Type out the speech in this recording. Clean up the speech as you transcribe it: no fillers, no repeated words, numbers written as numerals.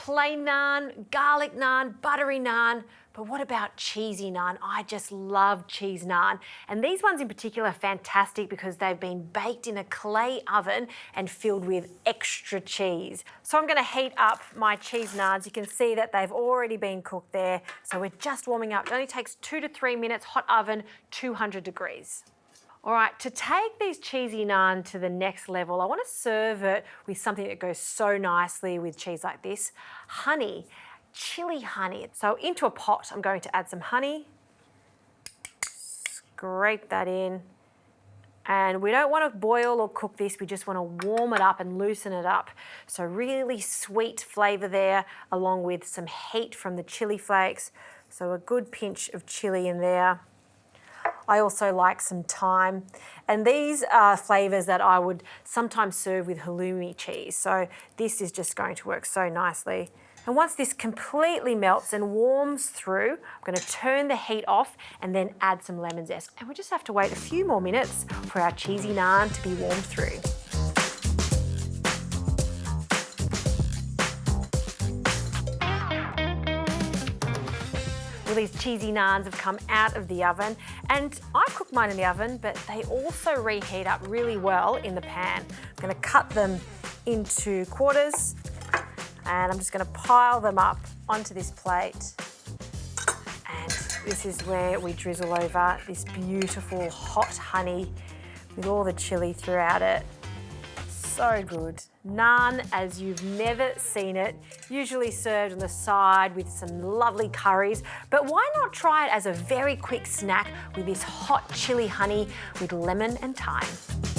plain naan, garlic naan, buttery naan, but what about cheesy naan? I just love cheese naan. And these ones in particular are fantastic because they've been baked in a clay oven and filled with extra cheese. So I'm gonna heat up my cheese naans. You can see that they've already been cooked there. So we're just warming up. It only takes 2 to 3 minutes, hot oven, 200 degrees. All right, to take these cheesy naan to the next level, I want to serve it with something that goes so nicely with cheese like this, honey, chili honey. So into a pot, I'm going to add some honey, scrape that in, and we don't want to boil or cook this, we just want to warm it up and loosen it up. So really sweet flavour there, along with some heat from the chili flakes. So a good pinch of chili in there. I also like some thyme, and these are flavours that I would sometimes serve with halloumi cheese, so this is just going to work so nicely. And once this completely melts and warms through, I'm going to turn the heat off and then add some lemon zest. And we just have to wait a few more minutes for our cheesy naan to be warmed through. These cheesy naans have come out of the oven, and I cook mine in the oven, but they also reheat up really well in the pan. I'm going to cut them into quarters, and I'm just going to pile them up onto this plate. And this is where we drizzle over this beautiful hot honey with all the chili throughout it. So good. Naan as you've never seen it, usually served on the side with some lovely curries, but why not try it as a very quick snack with this hot chili honey with lemon and thyme?